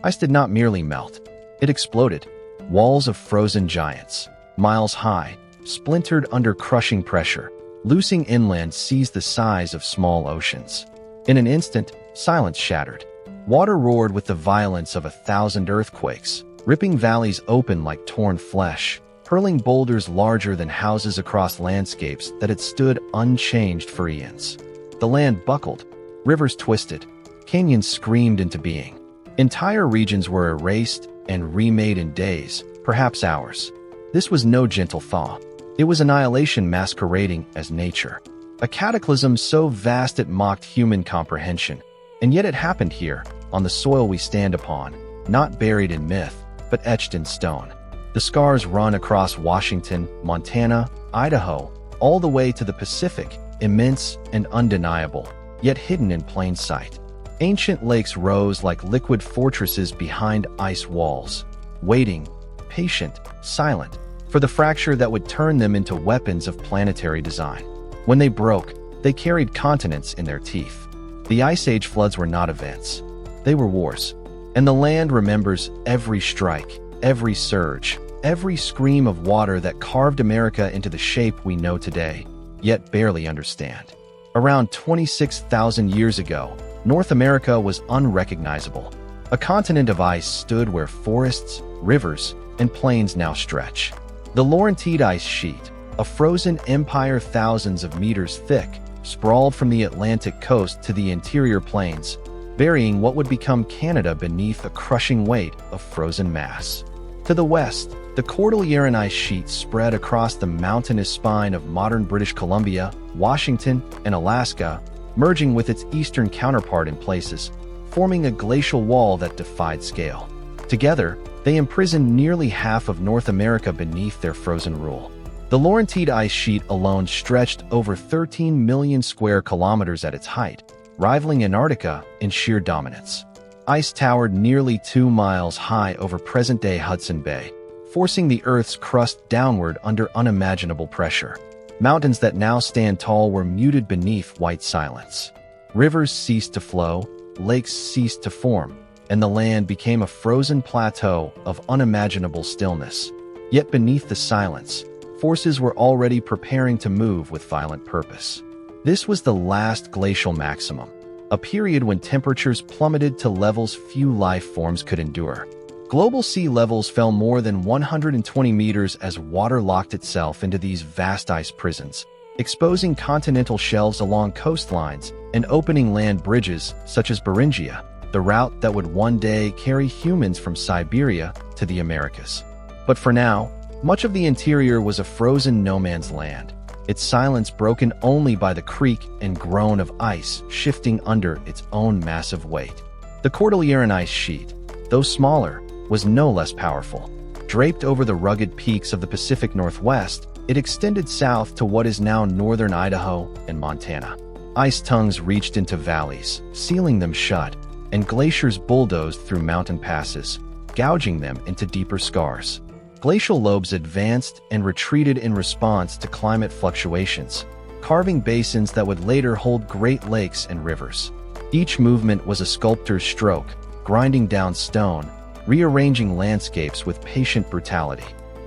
Ice did not merely melt. It exploded. Walls of frozen giants, miles high, splintered under crushing pressure, loosing inland seas the size of small oceans. In an instant, silence shattered. Water roared with the violence of 1,000 earthquakes, ripping valleys open like torn flesh, hurling boulders larger than houses across landscapes that had stood unchanged for eons. The land buckled, rivers twisted, canyons screamed into being. Entire regions were erased and remade in days, perhaps hours. This was no gentle thaw. It was annihilation masquerading as nature. A cataclysm so vast it mocked human comprehension. And yet it happened here, on the soil we stand upon, not buried in myth, but etched in stone. The scars run across Washington, Montana, Idaho, all the way to the Pacific, immense and undeniable, yet hidden in plain sight. Ancient lakes rose like liquid fortresses behind ice walls, waiting, patient, silent, for the fracture that would turn them into weapons of planetary design. When they broke, they carried continents in their teeth. The Ice Age floods were not events. They were wars. And the land remembers every strike, every surge, every scream of water that carved America into the shape we know today, yet barely understand. Around 26,000 years ago, North America was unrecognizable. A continent of ice stood where forests, rivers, and plains now stretch. The Laurentide ice sheet, a frozen empire thousands of meters thick, sprawled from the Atlantic coast to the interior plains, burying what would become Canada beneath a crushing weight of frozen mass. To the west, the Cordilleran ice sheet spread across the mountainous spine of modern British Columbia, Washington, and Alaska, merging with its eastern counterpart in places, forming a glacial wall that defied scale. Together, they imprisoned nearly half of North America beneath their frozen rule. The Laurentide ice sheet alone stretched over 13 million square kilometers at its height, rivaling Antarctica in sheer dominance. Ice towered nearly 2 miles high over present-day Hudson Bay, forcing the Earth's crust downward under unimaginable pressure. Mountains that now stand tall were muted beneath white silence. Rivers ceased to flow, lakes ceased to form, and the land became a frozen plateau of unimaginable stillness. Yet beneath the silence, forces were already preparing to move with violent purpose. This was the last glacial maximum, a period when temperatures plummeted to levels few life forms could endure. Global sea levels fell more than 120 meters as water locked itself into these vast ice prisons, exposing continental shelves along coastlines and opening land bridges such as Beringia, the route that would one day carry humans from Siberia to the Americas. But for now, much of the interior was a frozen no-man's land, its silence broken only by the creak and groan of ice shifting under its own massive weight. The Cordilleran ice sheet, though smaller, was no less powerful. Draped over the rugged peaks of the Pacific Northwest, it extended south to what is now northern Idaho and Montana. Ice tongues reached into valleys, sealing them shut, and glaciers bulldozed through mountain passes, gouging them into deeper scars. Glacial lobes advanced and retreated in response to climate fluctuations, carving basins that would later hold great lakes and rivers. Each movement was a sculptor's stroke, grinding down stone, rearranging landscapes with patient brutality.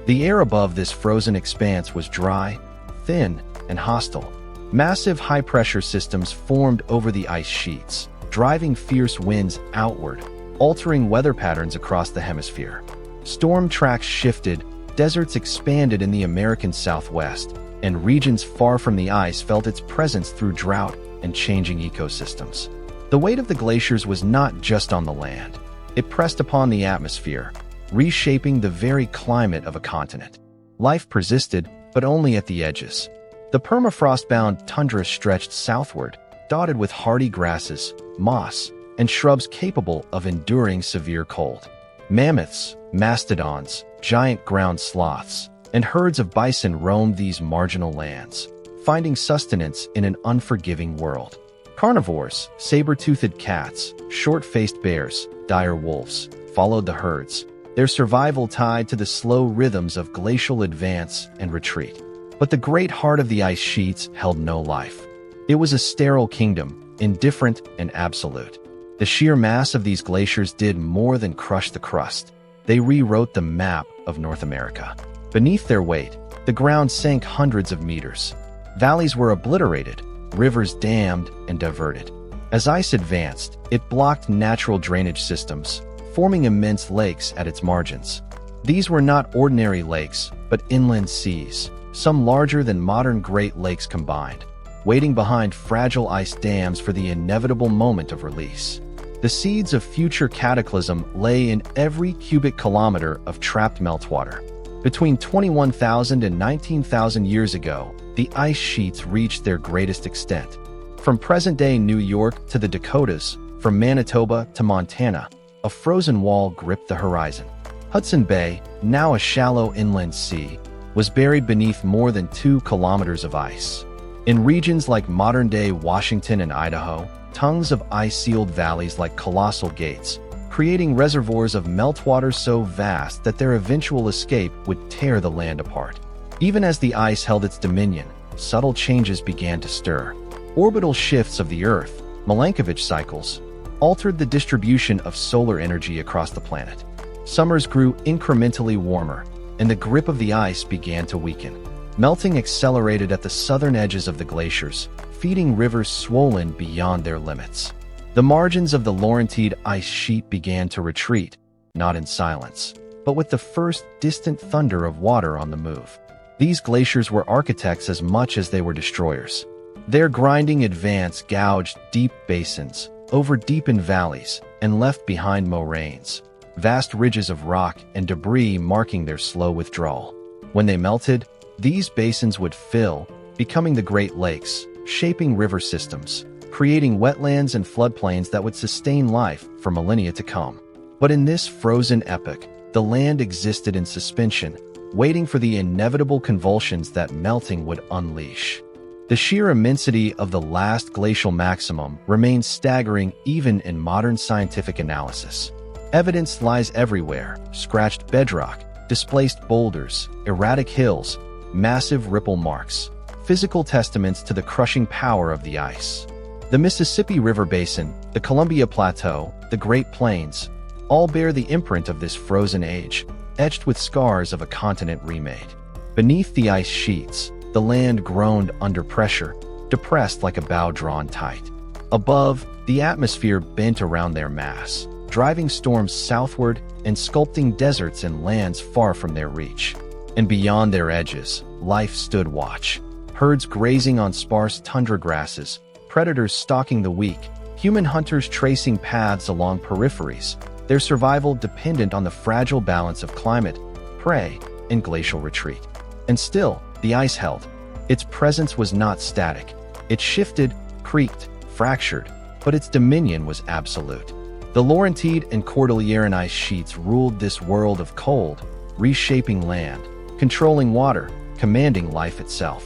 The air above this frozen expanse was dry, thin, and hostile. Massive high-pressure systems formed over the ice sheets, driving fierce winds outward, altering weather patterns across the hemisphere. Storm tracks shifted, deserts expanded in the American Southwest, and regions far from the ice felt its presence through drought and changing ecosystems. The weight of the glaciers was not just on the land. It pressed upon the atmosphere, reshaping the very climate of a continent. Life persisted, but only at the edges. The permafrost-bound tundra stretched southward, dotted with hardy grasses, moss, and shrubs capable of enduring severe cold. Mammoths, mastodons, giant ground sloths, and herds of bison roamed these marginal lands, finding sustenance in an unforgiving world. Carnivores, saber-toothed cats, short-faced bears, dire wolves, followed the herds, their survival tied to the slow rhythms of glacial advance and retreat. But the great heart of the ice sheets held no life. It was a sterile kingdom, indifferent and absolute. The sheer mass of these glaciers did more than crush the crust. They rewrote the map of North America. Beneath their weight, the ground sank hundreds of meters. Valleys were obliterated, rivers dammed and diverted. As ice advanced, it blocked natural drainage systems, forming immense lakes at its margins. These were not ordinary lakes, but inland seas, some larger than modern Great Lakes combined, waiting behind fragile ice dams for the inevitable moment of release. The seeds of future cataclysm lay in every cubic kilometer of trapped meltwater. Between 21,000 and 19,000 years ago, the ice sheets reached their greatest extent. From present-day New York to the Dakotas, from Manitoba to Montana, a frozen wall gripped the horizon. Hudson Bay, now a shallow inland sea, was buried beneath more than 2 kilometers of ice. In regions like modern-day Washington and Idaho, tongues of ice sealed valleys like colossal gates, creating reservoirs of meltwater so vast that their eventual escape would tear the land apart. Even as the ice held its dominion, subtle changes began to stir. Orbital shifts of the Earth, Milankovitch cycles, altered the distribution of solar energy across the planet. Summers grew incrementally warmer, and the grip of the ice began to weaken. Melting accelerated at the southern edges of the glaciers, feeding rivers swollen beyond their limits. The margins of the Laurentide ice sheet began to retreat, not in silence, but with the first distant thunder of water on the move. These glaciers were architects as much as they were destroyers. Their grinding advance gouged deep basins, over deepened valleys, and left behind moraines, vast ridges of rock and debris marking their slow withdrawal. When they melted, these basins would fill, becoming the Great Lakes, shaping river systems, creating wetlands and floodplains that would sustain life for millennia to come. But in this frozen epoch, the land existed in suspension, waiting for the inevitable convulsions that melting would unleash. The sheer immensity of the last glacial maximum remains staggering even in modern scientific analysis. Evidence lies everywhere: scratched bedrock, displaced boulders, erratic hills, massive ripple marks, physical testaments to the crushing power of the ice. The Mississippi River Basin, the Columbia Plateau, the Great Plains, all bear the imprint of this frozen age, etched with scars of a continent remade. Beneath the ice sheets, the land groaned under pressure, depressed like a bow drawn tight. Above, the atmosphere bent around their mass, driving storms southward and sculpting deserts in lands far from their reach. And beyond their edges, life stood watch. Herds grazing on sparse tundra grasses, predators stalking the weak, human hunters tracing paths along peripheries, their survival dependent on the fragile balance of climate, prey, and glacial retreat. And still, the ice held. Its presence was not static. It shifted, creaked, fractured, but its dominion was absolute. The Laurentide and Cordilleran ice sheets ruled this world of cold, reshaping land, controlling water, commanding life itself.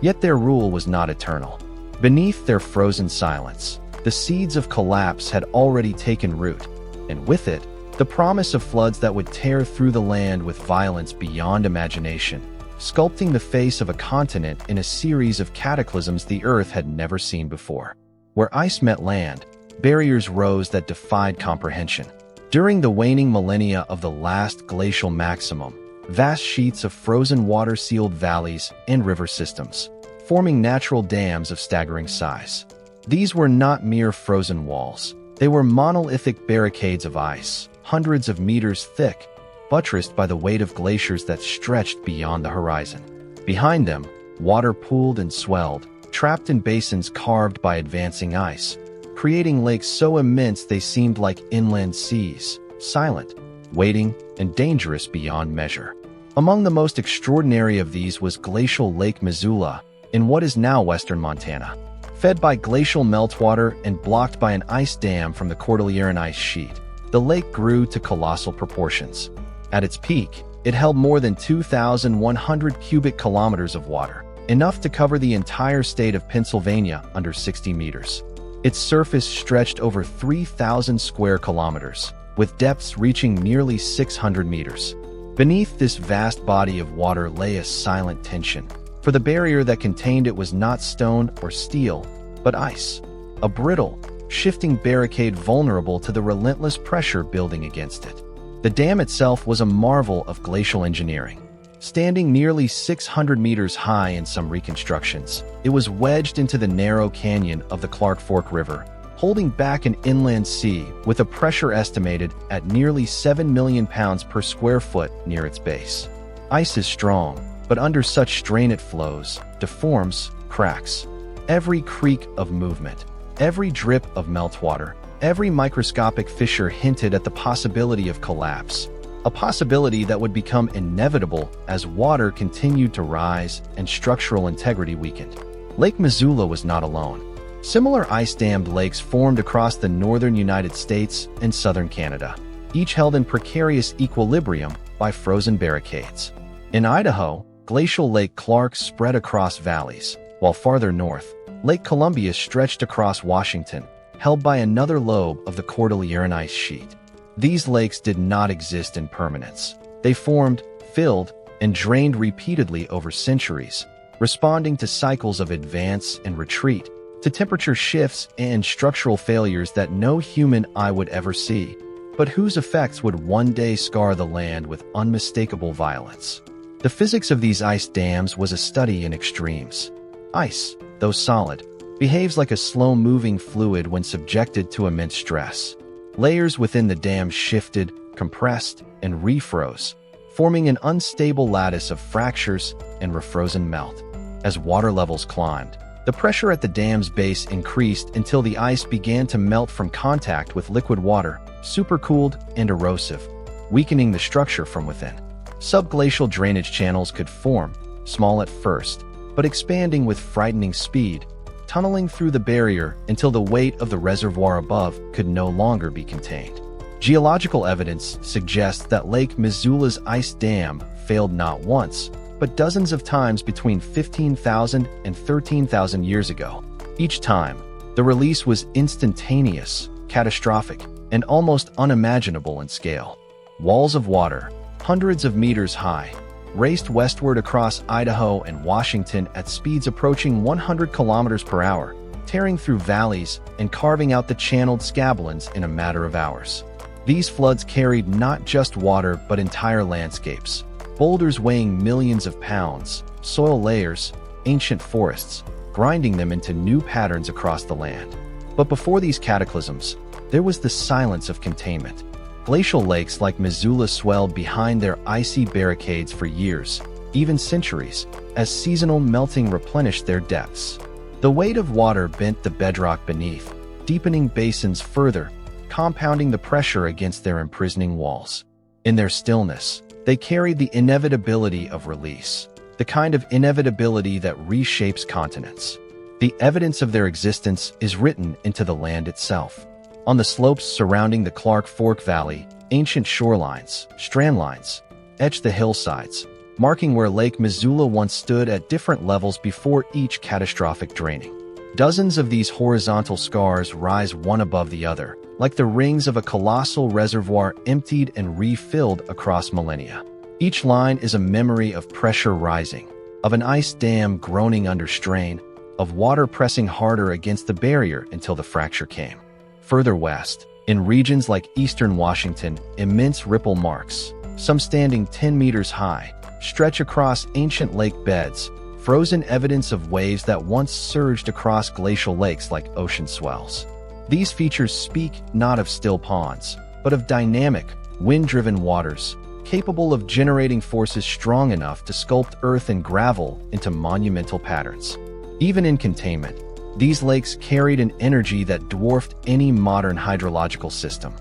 Yet their rule was not eternal. Beneath their frozen silence, the seeds of collapse had already taken root, and with it, the promise of floods that would tear through the land with violence beyond imagination, sculpting the face of a continent in a series of cataclysms the Earth had never seen before. Where ice met land, barriers rose that defied comprehension. During the waning millennia of the last glacial maximum, vast sheets of frozen water sealed valleys and river systems, forming natural dams of staggering size. These were not mere frozen walls. They were monolithic barricades of ice, hundreds of meters thick, buttressed by the weight of glaciers that stretched beyond the horizon. Behind them, water pooled and swelled, trapped in basins carved by advancing ice, creating lakes so immense they seemed like inland seas, silent, waiting, and dangerous beyond measure. Among the most extraordinary of these was glacial Lake Missoula, in what is now western Montana. Fed by glacial meltwater and blocked by an ice dam from the Cordilleran ice sheet, the lake grew to colossal proportions. At its peak, it held more than 2,100 cubic kilometers of water, enough to cover the entire state of Pennsylvania under 60 meters. Its surface stretched over 3,000 square kilometers, with depths reaching nearly 600 meters. Beneath this vast body of water lay a silent tension, for the barrier that contained it was not stone or steel, but ice. A brittle, shifting barricade vulnerable to the relentless pressure building against it. The dam itself was a marvel of glacial engineering. Standing nearly 600 meters high in some reconstructions, it was wedged into the narrow canyon of the Clark Fork River, holding back an inland sea with a pressure estimated at nearly 7 million pounds per square foot near its base. Ice is strong, but under such strain it flows, deforms, cracks. Every creak of movement, every drip of meltwater, every microscopic fissure hinted at the possibility of collapse, a possibility that would become inevitable as water continued to rise and structural integrity weakened. Lake Missoula was not alone. Similar ice-dammed lakes formed across the northern United States and southern Canada, each held in precarious equilibrium by frozen barricades. In Idaho, glacial Lake Clark spread across valleys, while farther north, Lake Columbia stretched across Washington, held by another lobe of the Cordilleran ice sheet. These lakes did not exist in permanence. They formed, filled, and drained repeatedly over centuries, responding to cycles of advance and retreat, to temperature shifts and structural failures that no human eye would ever see, but whose effects would one day scar the land with unmistakable violence. The physics of these ice dams was a study in extremes. Ice, though solid, behaves like a slow-moving fluid when subjected to immense stress. Layers within the dam shifted, compressed, and refroze, forming an unstable lattice of fractures and refrozen melt. As water levels climbed, the pressure at the dam's base increased until the ice began to melt from contact with liquid water, supercooled and erosive, weakening the structure from within. Subglacial drainage channels could form, small at first, but expanding with frightening speed, tunneling through the barrier until the weight of the reservoir above could no longer be contained. Geological evidence suggests that Lake Missoula's ice dam failed not once, but dozens of times between 15,000 and 13,000 years ago. Each time, the release was instantaneous, catastrophic, and almost unimaginable in scale. Walls of water, hundreds of meters high, raced westward across Idaho and Washington at speeds approaching 100 kilometers per hour, tearing through valleys and carving out the channeled scablands in a matter of hours. These floods carried not just water but entire landscapes, boulders weighing millions of pounds, soil layers, ancient forests, grinding them into new patterns across the land. But before these cataclysms, there was the silence of containment. Glacial lakes like Missoula swelled behind their icy barricades for years, even centuries, as seasonal melting replenished their depths. The weight of water bent the bedrock beneath, deepening basins further, compounding the pressure against their imprisoning walls. In their stillness, they carried the inevitability of release, the kind of inevitability that reshapes continents. The evidence of their existence is written into the land itself. On the slopes surrounding the Clark Fork Valley, ancient shorelines, strandlines, etch the hillsides, marking where Lake Missoula once stood at different levels before each catastrophic draining. Dozens of these horizontal scars rise one above the other, like the rings of a colossal reservoir emptied and refilled across millennia. Each line is a memory of pressure rising, of an ice dam groaning under strain, of water pressing harder against the barrier until the fracture came. Further west, in regions like eastern Washington, immense ripple marks, some standing 10 meters high, stretch across ancient lake beds, frozen evidence of waves that once surged across glacial lakes like ocean swells. These features speak not of still ponds, but of dynamic, wind-driven waters, capable of generating forces strong enough to sculpt earth and gravel into monumental patterns. Even in containment, these lakes carried an energy that dwarfed any modern hydrological system.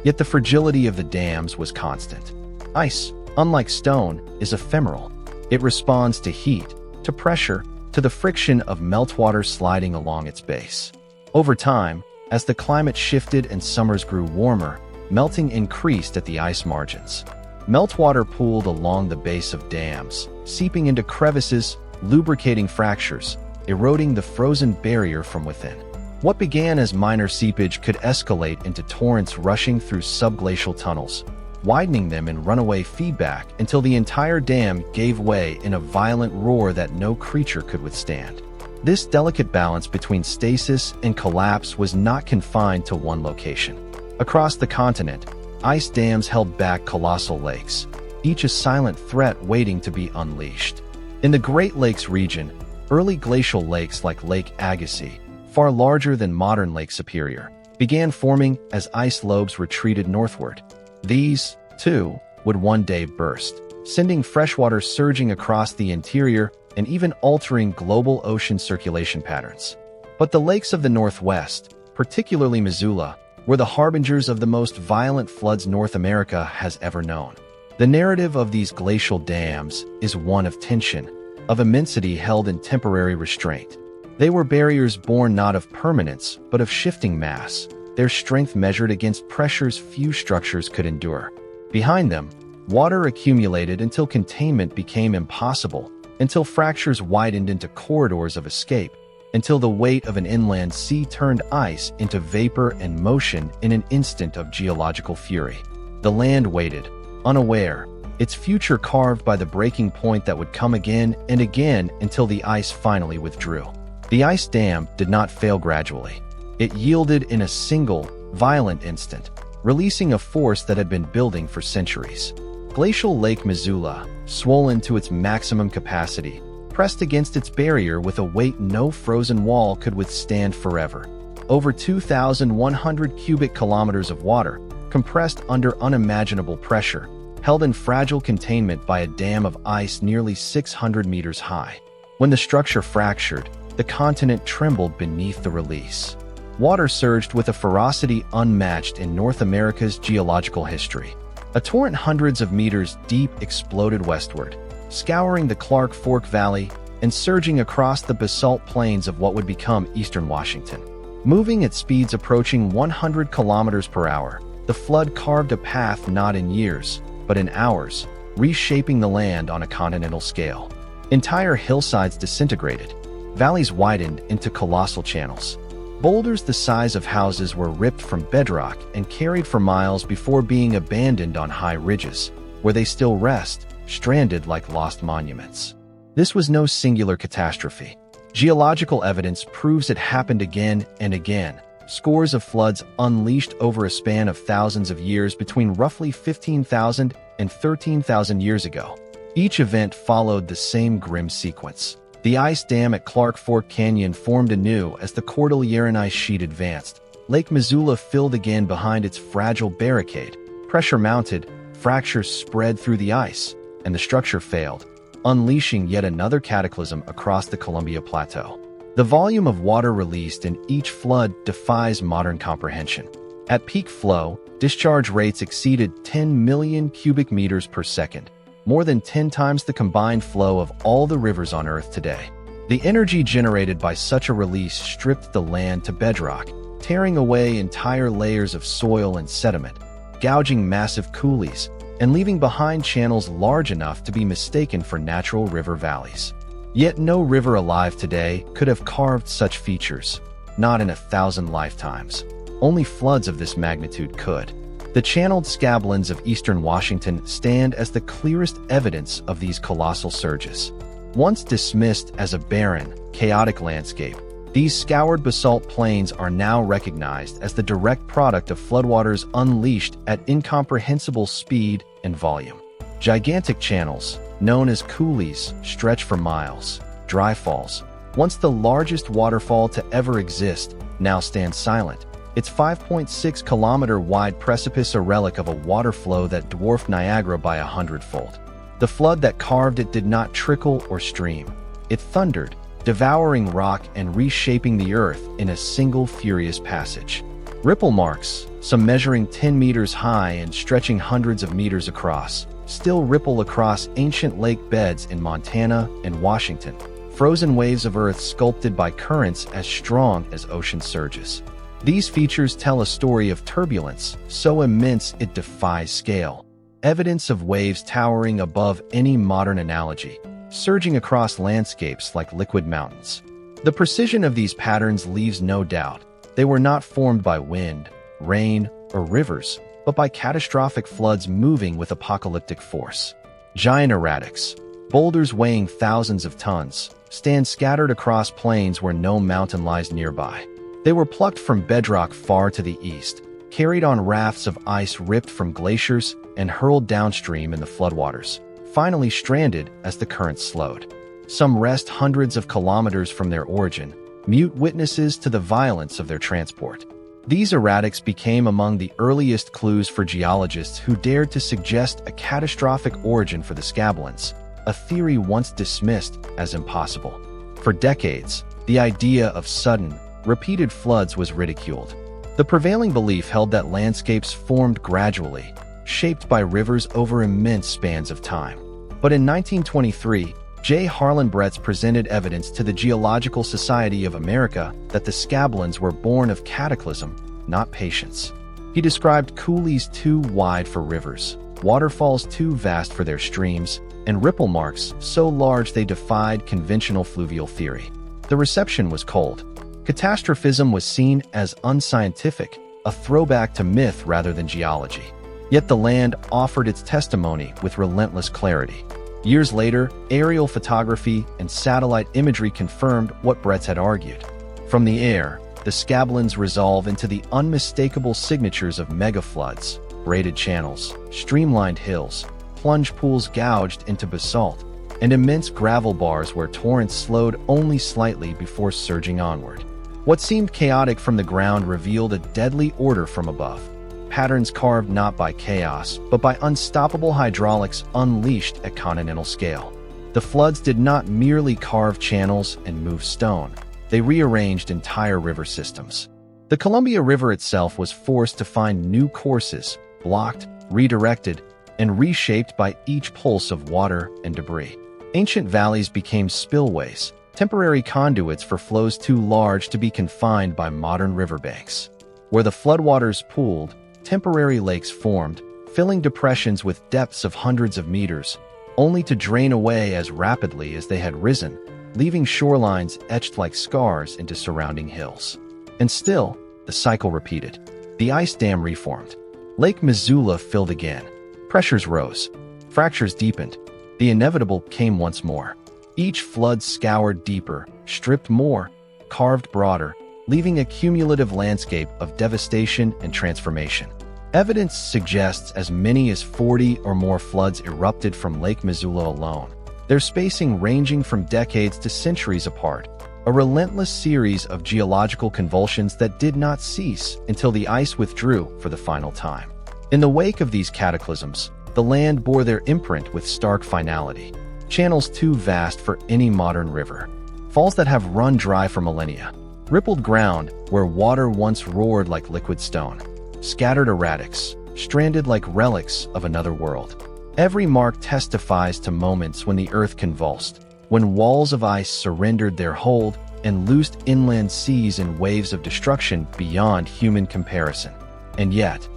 Yet the fragility of the dams was constant. Ice, unlike stone, is ephemeral. It responds to heat, to pressure, to the friction of meltwater sliding along its base. Over time, as the climate shifted and summers grew warmer, melting increased at the ice margins. Meltwater pooled along the base of dams, seeping into crevices, lubricating fractures, eroding the frozen barrier from within. What began as minor seepage could escalate into torrents rushing through subglacial tunnels, widening them in runaway feedback until the entire dam gave way in a violent roar that no creature could withstand. This delicate balance between stasis and collapse was not confined to one location. Across the continent, ice dams held back colossal lakes, each a silent threat waiting to be unleashed. In the Great Lakes region, early glacial lakes like Lake Agassiz, far larger than modern Lake Superior, began forming as ice lobes retreated northward. These, too, would one day burst, sending freshwater surging across the interior and even altering global ocean circulation patterns. But the lakes of the Northwest, particularly Missoula, were the harbingers of the most violent floods North America has ever known. The narrative of these glacial dams is one of tension, of immensity held in temporary restraint. They were barriers born not of permanence, but of shifting mass, their strength measured against pressures few structures could endure. Behind them, water accumulated until containment became impossible, until fractures widened into corridors of escape, until the weight of an inland sea turned ice into vapor and motion in an instant of geological fury. The land waited, unaware, its future carved by the breaking point that would come again and again until the ice finally withdrew. The ice dam did not fail gradually. It yielded in a single, violent instant, releasing a force that had been building for centuries. Glacial Lake Missoula, swollen to its maximum capacity, pressed against its barrier with a weight no frozen wall could withstand forever. Over 2,100 cubic kilometers of water, compressed under unimaginable pressure, held in fragile containment by a dam of ice nearly 600 meters high. When the structure fractured, the continent trembled beneath the release. Water surged with a ferocity unmatched in North America's geological history. A torrent hundreds of meters deep exploded westward, scouring the Clark Fork Valley and surging across the basalt plains of what would become eastern Washington. Moving at speeds approaching 100 kilometers per hour, the flood carved a path not in years, but in hours, reshaping the land on a continental scale. Entire hillsides disintegrated, valleys widened into colossal channels. Boulders the size of houses were ripped from bedrock and carried for miles before being abandoned on high ridges, where they still rest, stranded like lost monuments. This was no singular catastrophe. Geological evidence proves it happened again and again. Scores of floods unleashed over a span of thousands of years between roughly 15,000 and 13,000 years ago. Each event followed the same grim sequence. The ice dam at Clark Fork Canyon formed anew as the Cordilleran ice sheet advanced. Lake Missoula filled again behind its fragile barricade. Pressure mounted, fractures spread through the ice, and the structure failed, unleashing yet another cataclysm across the Columbia Plateau. The volume of water released in each flood defies modern comprehension. At peak flow, discharge rates exceeded 10 million cubic meters per second, more than 10 times the combined flow of all the rivers on Earth today. The energy generated by such a release stripped the land to bedrock, tearing away entire layers of soil and sediment, gouging massive coulees, and leaving behind channels large enough to be mistaken for natural river valleys. Yet no river alive today could have carved such features, not in 1,000 lifetimes. Only floods of this magnitude could. The Channeled Scablands of eastern Washington stand as the clearest evidence of these colossal surges. Once dismissed as a barren, chaotic landscape, these scoured basalt plains are now recognized as the direct product of floodwaters unleashed at incomprehensible speed and volume. Gigantic channels, known as coulees, stretch for miles. Dry falls, once the largest waterfall to ever exist, now stand silent. Its 5.6-kilometer-wide precipice a relic of a water flow that dwarfed Niagara by 100-fold. The flood that carved it did not trickle or stream. It thundered, devouring rock and reshaping the earth in a single furious passage. Ripple marks, some measuring 10 meters high and stretching hundreds of meters across, still ripple across ancient lake beds in Montana and Washington, frozen waves of earth sculpted by currents as strong as ocean surges. These features tell a story of turbulence so immense it defies scale, evidence of waves towering above any modern analogy, surging across landscapes like liquid mountains. The precision of these patterns leaves no doubt. They were not formed by wind, rain, or rivers, but by catastrophic floods moving with apocalyptic force. Giant erratics, boulders weighing thousands of tons, stand scattered across plains where no mountain lies nearby. They were plucked from bedrock far to the east, carried on rafts of ice ripped from glaciers, and hurled downstream in the floodwaters, finally stranded as the currents slowed. Some rest hundreds of kilometers from their origin, mute witnesses to the violence of their transport. These erratics became among the earliest clues for geologists who dared to suggest a catastrophic origin for the scablins, a theory once dismissed as impossible. For decades, the idea of sudden, repeated floods was ridiculed. The prevailing belief held that landscapes formed gradually, shaped by rivers over immense spans of time. But in 1923, J. Harlan Bretz presented evidence to the Geological Society of America that the scablins were born of cataclysm, not patience. He described coulees too wide for rivers, waterfalls too vast for their streams, and ripple marks so large they defied conventional fluvial theory. The reception was cold. Catastrophism was seen as unscientific, a throwback to myth rather than geology. Yet the land offered its testimony with relentless clarity. Years later, aerial photography and satellite imagery confirmed what Bretz had argued. From the air, the scablins resolve into the unmistakable signatures of megafloods, braided channels, streamlined hills, plunge pools gouged into basalt, and immense gravel bars where torrents slowed only slightly before surging onward. What seemed chaotic from the ground revealed a deadly order from above. Patterns carved not by chaos, but by unstoppable hydraulics unleashed at continental scale. The floods did not merely carve channels and move stone. They rearranged entire river systems. The Columbia River itself was forced to find new courses, blocked, redirected, and reshaped by each pulse of water and debris. Ancient valleys became spillways, temporary conduits for flows too large to be confined by modern riverbanks. Where the floodwaters pooled, temporary lakes formed, filling depressions with depths of hundreds of meters, only to drain away as rapidly as they had risen, leaving shorelines etched like scars into surrounding hills. And still, the cycle repeated. The ice dam reformed. Lake Missoula filled again. Pressures rose. Fractures deepened. The inevitable came once more. Each flood scoured deeper, stripped more, carved broader, leaving a cumulative landscape of devastation and transformation. Evidence suggests as many as 40 or more floods erupted from Lake Missoula alone, their spacing ranging from decades to centuries apart, a relentless series of geological convulsions that did not cease until the ice withdrew for the final time. In the wake of these cataclysms, the land bore their imprint with stark finality. Channels too vast for any modern river, falls that have run dry for millennia, rippled ground where water once roared like liquid stone, scattered erratics, stranded like relics of another world. Every mark testifies to moments when the earth convulsed, when walls of ice surrendered their hold and loosed inland seas in waves of destruction beyond human comparison. And yet,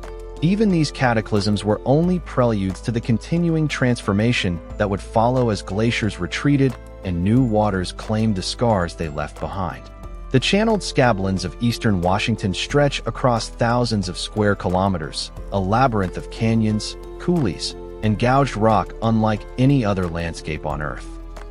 even these cataclysms were only preludes to the continuing transformation that would follow as glaciers retreated and new waters claimed the scars they left behind. The Channeled Scablands of eastern Washington stretch across thousands of square kilometers, a labyrinth of canyons, coulees, and gouged rock unlike any other landscape on Earth.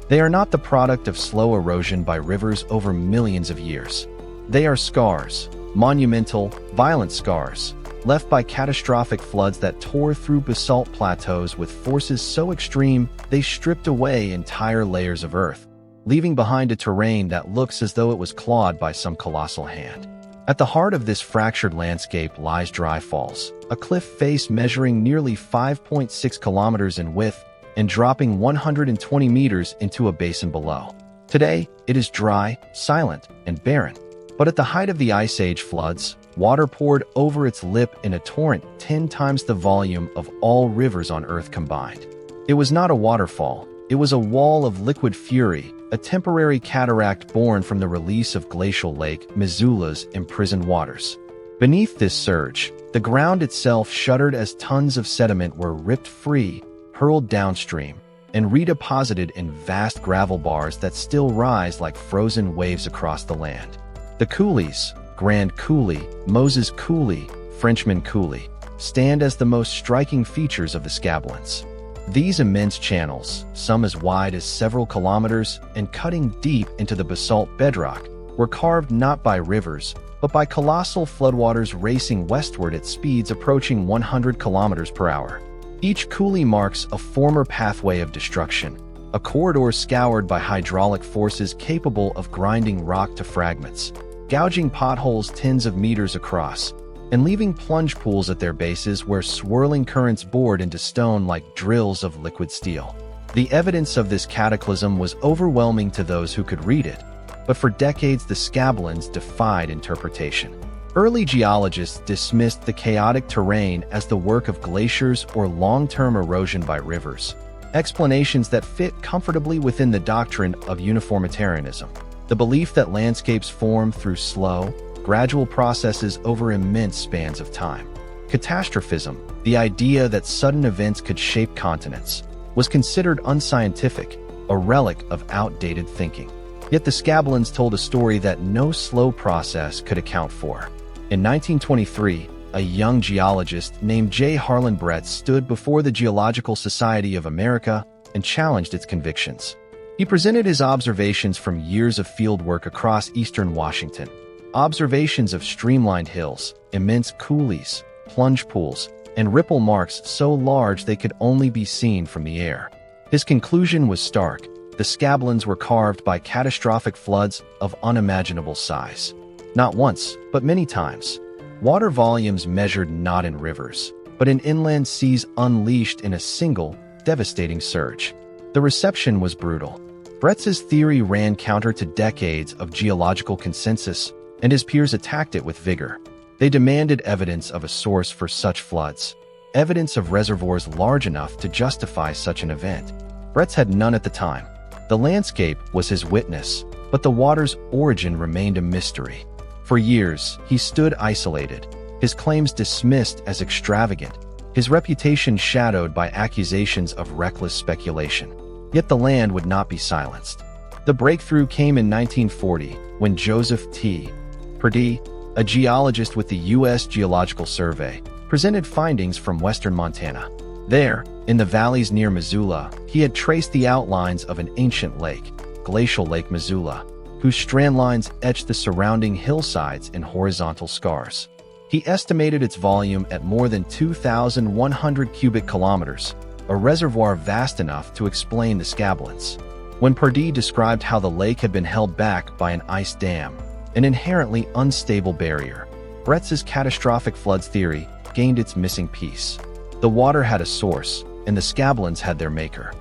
They are not the product of slow erosion by rivers over millions of years. They are scars, monumental, violent scars, left by catastrophic floods that tore through basalt plateaus with forces so extreme they stripped away entire layers of earth, leaving behind a terrain that looks as though it was clawed by some colossal hand. At the heart of this fractured landscape lies Dry Falls, a cliff face measuring nearly 5.6 kilometers in width and dropping 120 meters into a basin below. Today, it is dry, silent, and barren. But at the height of the Ice Age floods, water poured over its lip in a torrent 10 times the volume of all rivers on Earth combined. It was not a waterfall, it was a wall of liquid fury, a temporary cataract born from the release of glacial Lake Missoula's imprisoned waters. Beneath this surge, the ground itself shuddered as tons of sediment were ripped free, hurled downstream, and redeposited in vast gravel bars that still rise like frozen waves across the land. The coulees, Grand Coulee, Moses Coulee, Frenchman Coulee, stand as the most striking features of the scablins. These immense channels, some as wide as several kilometers and cutting deep into the basalt bedrock, were carved not by rivers, but by colossal floodwaters racing westward at speeds approaching 100 kilometers per hour. Each coulee marks a former pathway of destruction, a corridor scoured by hydraulic forces capable of grinding rock to fragments, gouging potholes tens of meters across, and leaving plunge pools at their bases where swirling currents bored into stone like drills of liquid steel. The evidence of this cataclysm was overwhelming to those who could read it, but for decades the scablins defied interpretation. Early geologists dismissed the chaotic terrain as the work of glaciers or long-term erosion by rivers, explanations that fit comfortably within the doctrine of uniformitarianism, the belief that landscapes form through slow, gradual processes over immense spans of time. Catastrophism, the idea that sudden events could shape continents, was considered unscientific, a relic of outdated thinking. Yet the scablins told a story that no slow process could account for. In 1923, a young geologist named J. Harlan Brett stood before the Geological Society of America and challenged its convictions. He presented his observations from years of fieldwork across eastern Washington, observations of streamlined hills, immense coulees, plunge pools, and ripple marks so large they could only be seen from the air. His conclusion was stark. The scablins were carved by catastrophic floods of unimaginable size. Not once, but many times. Water volumes measured not in rivers, but in inland seas unleashed in a single, devastating surge. The reception was brutal. Brett's theory ran counter to decades of geological consensus, and his peers attacked it with vigor. They demanded evidence of a source for such floods, evidence of reservoirs large enough to justify such an event. Brett had none at the time. The landscape was his witness, but the water's origin remained a mystery. For years, he stood isolated, his claims dismissed as extravagant, his reputation shadowed by accusations of reckless speculation. Yet the land would not be silenced. The breakthrough came in 1940 when Joseph T. Purdy, a geologist with the U.S. Geological Survey, presented findings from western Montana. There, in the valleys near Missoula, he had traced the outlines of an ancient lake, Glacial Lake Missoula, whose strand lines etched the surrounding hillsides in horizontal scars. He estimated its volume at more than 2,100 cubic kilometers, a reservoir vast enough to explain the scablins. When Purdy described how the lake had been held back by an ice dam, an inherently unstable barrier, Brett's catastrophic floods theory gained its missing piece. The water had a source, and the scablins had their maker.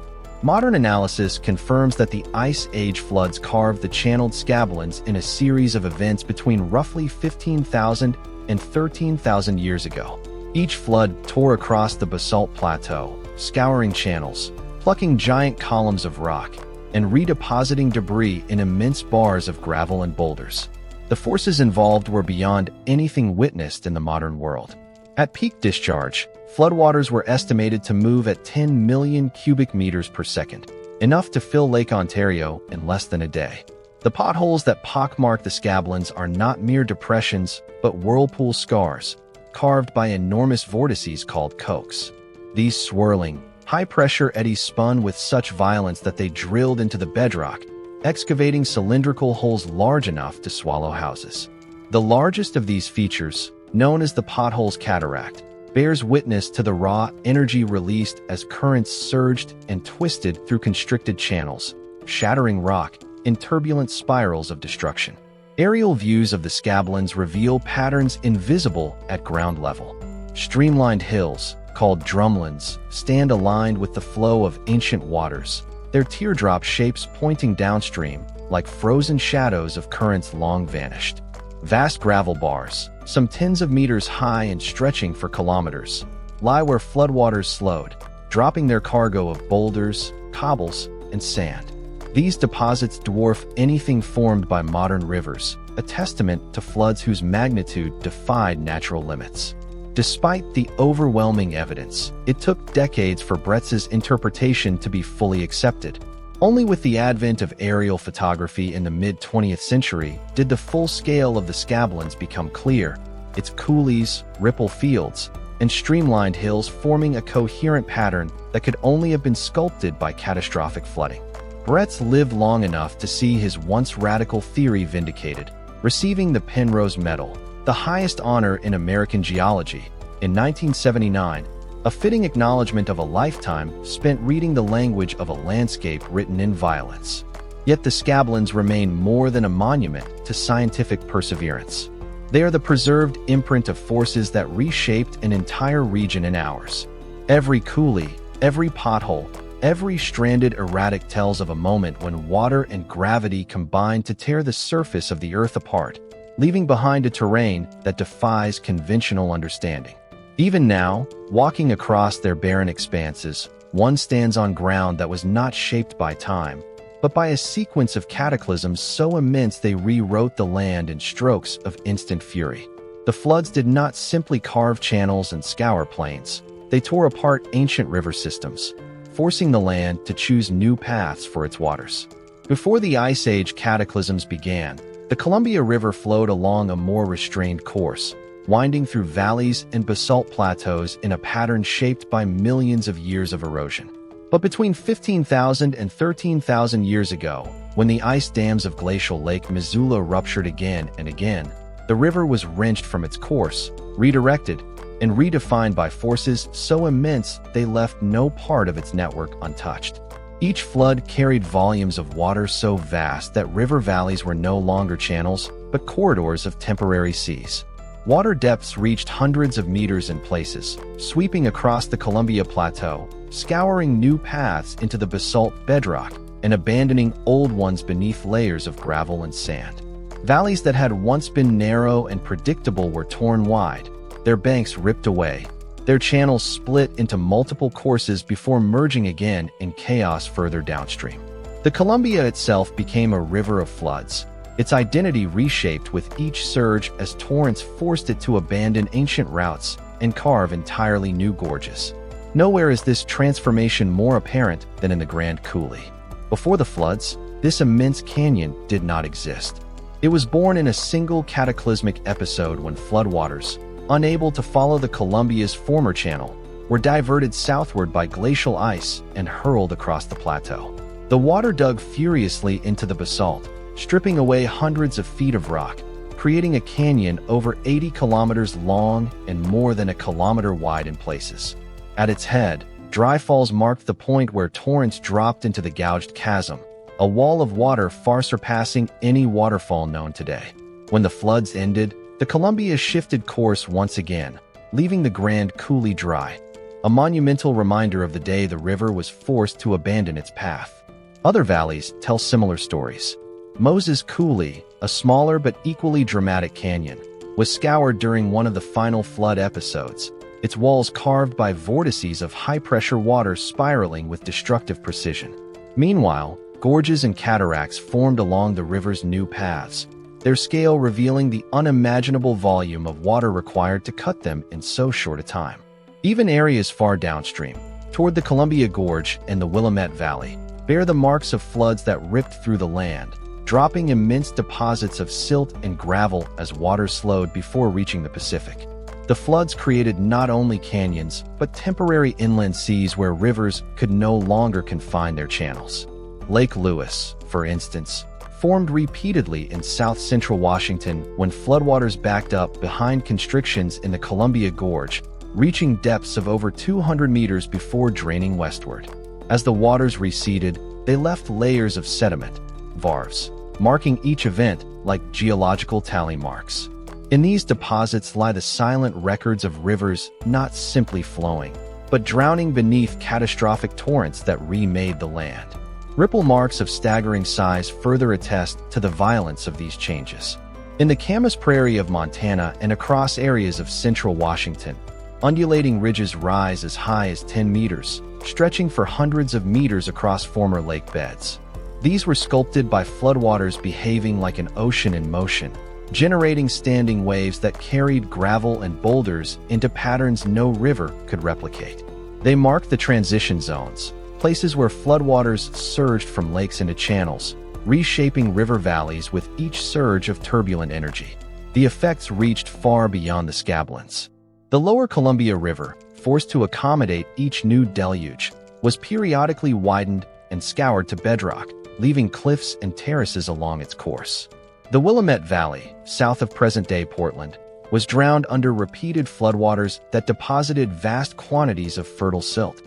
Modern analysis confirms that the Ice Age floods carved the Channeled Scablands in a series of events between roughly 15,000 and 13,000 years ago. Each flood tore across the basalt plateau, scouring channels, plucking giant columns of rock, and redepositing debris in immense bars of gravel and boulders. The forces involved were beyond anything witnessed in the modern world. At peak discharge, floodwaters were estimated to move at 10 million cubic meters per second, enough to fill Lake Ontario in less than a day. The potholes that pockmark the scablins are not mere depressions, but whirlpool scars, carved by enormous vortices called cokes. These swirling, high-pressure eddies spun with such violence that they drilled into the bedrock, excavating cylindrical holes large enough to swallow houses. The largest of these features, known as the Potholes Cataract, bears witness to the raw energy released as currents surged and twisted through constricted channels, shattering rock in turbulent spirals of destruction. Aerial views of the scablins reveal patterns invisible at ground level. Streamlined hills, called drumlins, stand aligned with the flow of ancient waters, their teardrop shapes pointing downstream like frozen shadows of currents long vanished. Vast gravel bars, some tens of meters high and stretching for kilometers, lie where floodwaters slowed, dropping their cargo of boulders, cobbles, and sand. These deposits dwarf anything formed by modern rivers, a testament to floods whose magnitude defied natural limits. Despite the overwhelming evidence, it took decades for Brett's interpretation to be fully accepted. Only with the advent of aerial photography in the mid-20th century did the full scale of the scablins become clear. Its coulees, ripple fields, and streamlined hills forming a coherent pattern that could only have been sculpted by catastrophic flooding. Bretz lived long enough to see his once radical theory vindicated, receiving the Penrose Medal, the highest honor in American geology, in 1979, a fitting acknowledgement of a lifetime spent reading the language of a landscape written in violence. Yet the scablins remain more than a monument to scientific perseverance. They are the preserved imprint of forces that reshaped an entire region in hours. Every coulee, every pothole, every stranded erratic tells of a moment when water and gravity combined to tear the surface of the earth apart, leaving behind a terrain that defies conventional understanding. Even now, walking across their barren expanses, one stands on ground that was not shaped by time, but by a sequence of cataclysms so immense they rewrote the land in strokes of instant fury. The floods did not simply carve channels and scour plains. They tore apart ancient river systems, forcing the land to choose new paths for its waters. Before the Ice Age cataclysms began, the Columbia River flowed along a more restrained course, winding through valleys and basalt plateaus in a pattern shaped by millions of years of erosion. But between 15,000 and 13,000 years ago, when the ice dams of glacial Lake Missoula ruptured again and again, the river was wrenched from its course, redirected, and redefined by forces so immense they left no part of its network untouched. Each flood carried volumes of water so vast that river valleys were no longer channels, but corridors of temporary seas. Water depths reached hundreds of meters in places, sweeping across the Columbia Plateau, scouring new paths into the basalt bedrock, and abandoning old ones beneath layers of gravel and sand. Valleys that had once been narrow and predictable were torn wide, their banks ripped away, their channels split into multiple courses before merging again in chaos further downstream. The Columbia itself became a river of floods, its identity reshaped with each surge as torrents forced it to abandon ancient routes and carve entirely new gorges. Nowhere is this transformation more apparent than in the Grand Coulee. Before the floods, this immense canyon did not exist. It was born in a single cataclysmic episode when floodwaters, unable to follow the Columbia's former channel, were diverted southward by glacial ice and hurled across the plateau. The water dug furiously into the basalt, stripping away hundreds of feet of rock, creating a canyon over 80 kilometers long and more than a kilometer wide in places. At its head, dry falls marked the point where torrents dropped into the gouged chasm, a wall of water far surpassing any waterfall known today. When the floods ended, the Columbia shifted course once again, leaving the Grand Coulee dry, a monumental reminder of the day the river was forced to abandon its path. Other valleys tell similar stories. Moses Coulee, a smaller but equally dramatic canyon, was scoured during one of the final flood episodes, its walls carved by vortices of high-pressure water spiraling with destructive precision. Meanwhile, gorges and cataracts formed along the river's new paths, their scale revealing the unimaginable volume of water required to cut them in so short a time. Even areas far downstream, toward the Columbia Gorge and the Willamette Valley, bear the marks of floods that ripped through the land, dropping immense deposits of silt and gravel as water slowed before reaching the Pacific. The floods created not only canyons, but temporary inland seas where rivers could no longer confine their channels. Lake Lewis, for instance, formed repeatedly in south-central Washington when floodwaters backed up behind constrictions in the Columbia Gorge, reaching depths of over 200 meters before draining westward. As the waters receded, they left layers of sediment, varves, marking each event like geological tally marks. In these deposits lie the silent records of rivers not simply flowing, but drowning beneath catastrophic torrents that remade the land. Ripple marks of staggering size further attest to the violence of these changes. In the Camas Prairie of Montana and across areas of central Washington, undulating ridges rise as high as 10 meters, stretching for hundreds of meters across former lake beds. These were sculpted by floodwaters behaving like an ocean in motion, generating standing waves that carried gravel and boulders into patterns no river could replicate. They mark the transition zones, places where floodwaters surged from lakes into channels, reshaping river valleys with each surge of turbulent energy. The effects reached far beyond the scablins. The lower Columbia River, forced to accommodate each new deluge, was periodically widened and scoured to bedrock, leaving cliffs and terraces along its course. The Willamette Valley, south of present-day Portland, was drowned under repeated floodwaters that deposited vast quantities of fertile silt,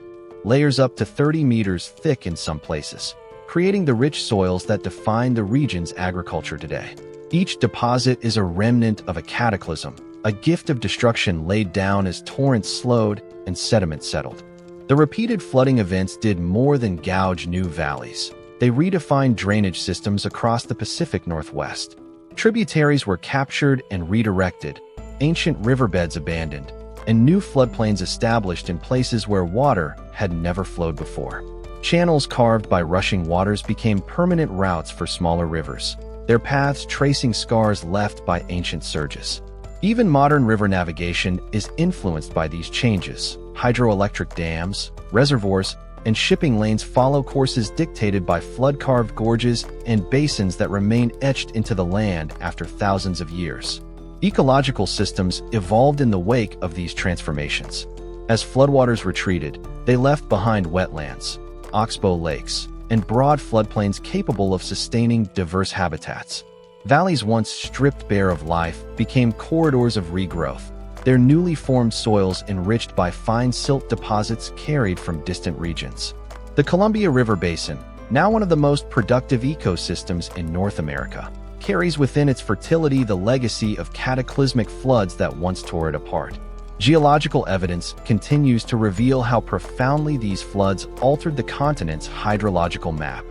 layers up to 30 meters thick in some places, creating the rich soils that define the region's agriculture today. Each deposit is a remnant of a cataclysm, a gift of destruction laid down as torrents slowed and sediment settled. The repeated flooding events did more than gouge new valleys. They redefined drainage systems across the Pacific Northwest. Tributaries were captured and redirected, ancient riverbeds abandoned, and new floodplains established in places where water had never flowed before. Channels carved by rushing waters became permanent routes for smaller rivers, their paths tracing scars left by ancient surges. Even modern river navigation is influenced by these changes. Hydroelectric dams, reservoirs, and shipping lanes follow courses dictated by flood-carved gorges and basins that remain etched into the land after thousands of years. Ecological systems evolved in the wake of these transformations. As floodwaters retreated, they left behind wetlands, oxbow lakes, and broad floodplains capable of sustaining diverse habitats. Valleys once stripped bare of life became corridors of regrowth, their newly formed soils enriched by fine silt deposits carried from distant regions. The Columbia River Basin, now one of the most productive ecosystems in North America, carries within its fertility the legacy of cataclysmic floods that once tore it apart. Geological evidence continues to reveal how profoundly these floods altered the continent's hydrological map.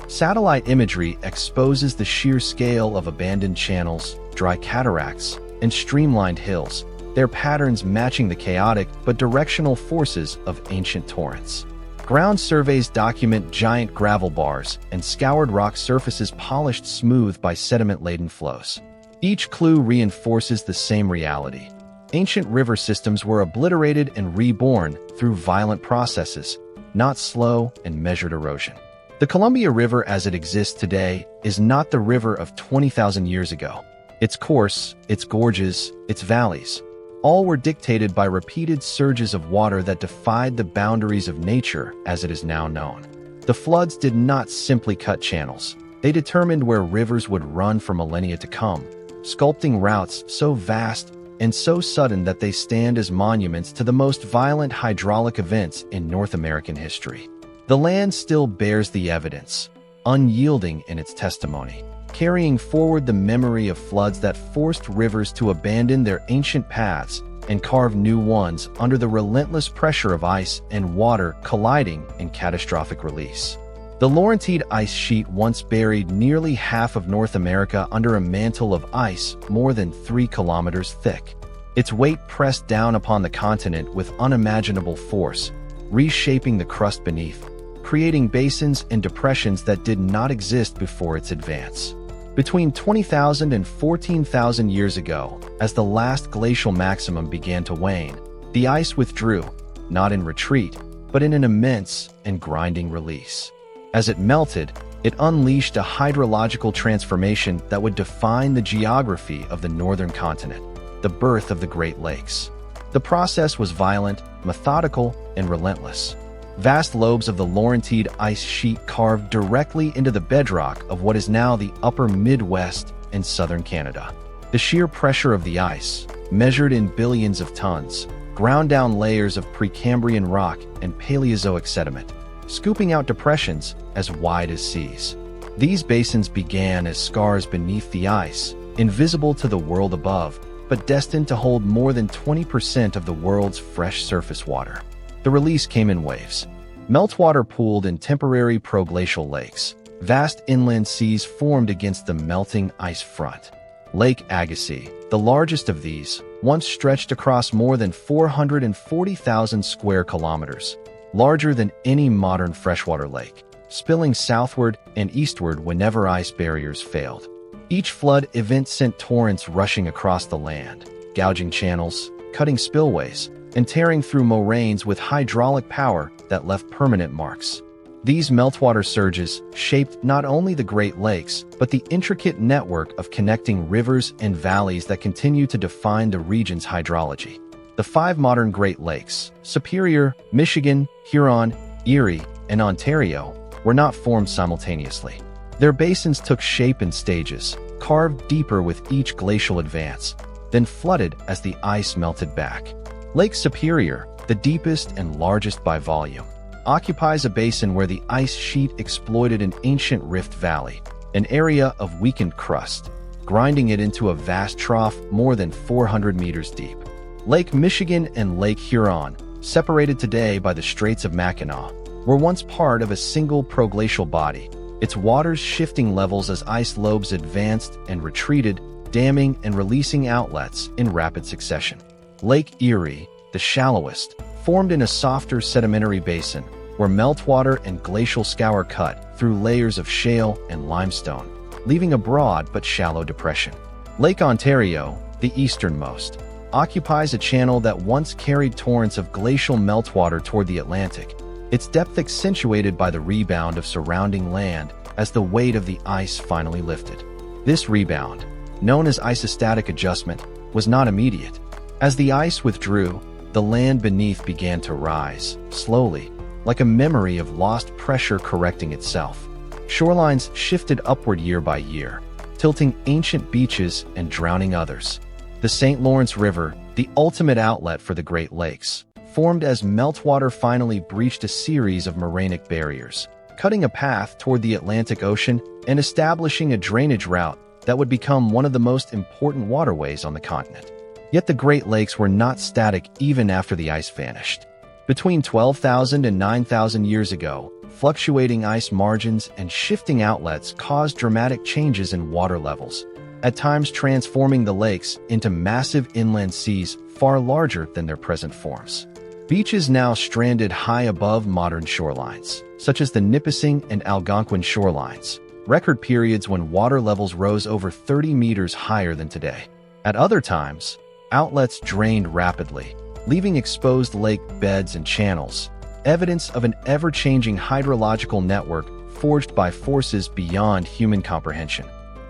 Satellite imagery exposes the sheer scale of abandoned channels, dry cataracts, and streamlined hills, their patterns matching the chaotic but directional forces of ancient torrents. Ground surveys document giant gravel bars and scoured rock surfaces polished smooth by sediment-laden flows. Each clue reinforces the same reality. Ancient river systems were obliterated and reborn through violent processes, not slow and measured erosion. The Columbia River as it exists today is not the river of 20,000 years ago. Its course, its gorges, its valleys, all were dictated by repeated surges of water that defied the boundaries of nature as it is now known. The floods did not simply cut channels. They determined where rivers would run for millennia to come, sculpting routes so vast and so sudden that they stand as monuments to the most violent hydraulic events in North American history. The land still bears the evidence, unyielding in its testimony, carrying forward the memory of floods that forced rivers to abandon their ancient paths and carve new ones under the relentless pressure of ice and water colliding in catastrophic release. The Laurentide ice sheet once buried nearly half of North America under a mantle of ice more than 3 kilometers thick. Its weight pressed down upon the continent with unimaginable force, reshaping the crust beneath, creating basins and depressions that did not exist before its advance. Between 20,000 and 14,000 years ago, as the last glacial maximum began to wane, the ice withdrew, not in retreat, but in an immense and grinding release. As it melted, it unleashed a hydrological transformation that would define the geography of the northern continent, the birth of the Great Lakes. The process was violent, methodical, and relentless. Vast lobes of the Laurentide ice sheet carved directly into the bedrock of what is now the upper Midwest and southern Canada. The sheer pressure of the ice, measured in billions of tons, ground down layers of Precambrian rock and Paleozoic sediment, scooping out depressions as wide as seas. These basins began as scars beneath the ice, invisible to the world above, but destined to hold more than 20% of the world's fresh surface water. The release came in waves. Meltwater pooled in temporary proglacial lakes. Vast inland seas formed against the melting ice front. Lake Agassiz, the largest of these, once stretched across more than 440,000 square kilometers, larger than any modern freshwater lake, spilling southward and eastward whenever ice barriers failed. Each flood event sent torrents rushing across the land, gouging channels, cutting spillways, and tearing through moraines with hydraulic power that left permanent marks. These meltwater surges shaped not only the Great Lakes, but the intricate network of connecting rivers and valleys that continue to define the region's hydrology. The 5 modern Great Lakes, Superior, Michigan, Huron, Erie, and Ontario, were not formed simultaneously. Their basins took shape in stages, carved deeper with each glacial advance, then flooded as the ice melted back. Lake Superior, the deepest and largest by volume, occupies a basin where the ice sheet exploited an ancient rift valley, an area of weakened crust, grinding it into a vast trough more than 400 meters deep. Lake Michigan and Lake Huron, separated today by the Straits of Mackinac, were once part of a single proglacial body, its waters shifting levels as ice lobes advanced and retreated, damming and releasing outlets in rapid succession. Lake Erie, the shallowest, formed in a softer sedimentary basin where meltwater and glacial scour cut through layers of shale and limestone, leaving a broad but shallow depression. Lake Ontario, the easternmost, occupies a channel that once carried torrents of glacial meltwater toward the Atlantic, its depth accentuated by the rebound of surrounding land as the weight of the ice finally lifted. This rebound, known as isostatic adjustment, was not immediate. As the ice withdrew, the land beneath began to rise, slowly, like a memory of lost pressure correcting itself. Shorelines shifted upward year by year, tilting ancient beaches and drowning others. The St. Lawrence River, the ultimate outlet for the Great Lakes, formed as meltwater finally breached a series of morainic barriers, cutting a path toward the Atlantic Ocean and establishing a drainage route that would become one of the most important waterways on the continent. Yet the Great Lakes were not static even after the ice vanished. Between 12,000 and 9,000 years ago, fluctuating ice margins and shifting outlets caused dramatic changes in water levels, at times transforming the lakes into massive inland seas far larger than their present forms. Beaches now stranded high above modern shorelines, such as the Nipissing and Algonquin shorelines, record periods when water levels rose over 30 meters higher than today. At other times, outlets drained rapidly, leaving exposed lake beds and channels, evidence of an ever-changing hydrological network forged by forces beyond human comprehension.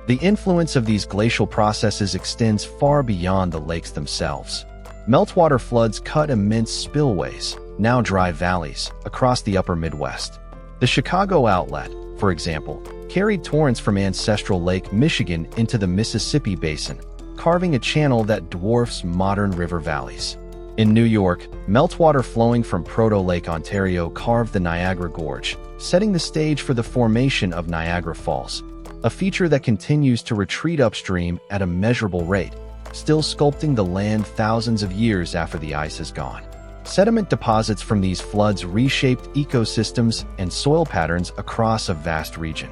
The influence of these glacial processes extends far beyond the lakes themselves. Meltwater floods cut immense spillways, now dry valleys, across the upper Midwest. The Chicago Outlet, for example, carried torrents from ancestral Lake Michigan into the Mississippi Basin, carving a channel that dwarfs modern river valleys. In New York, meltwater flowing from Proto-Lake Ontario carved the Niagara Gorge, setting the stage for the formation of Niagara Falls, a feature that continues to retreat upstream at a measurable rate, still sculpting the land thousands of years after the ice is gone. Sediment deposits from these floods reshaped ecosystems and soil patterns across a vast region.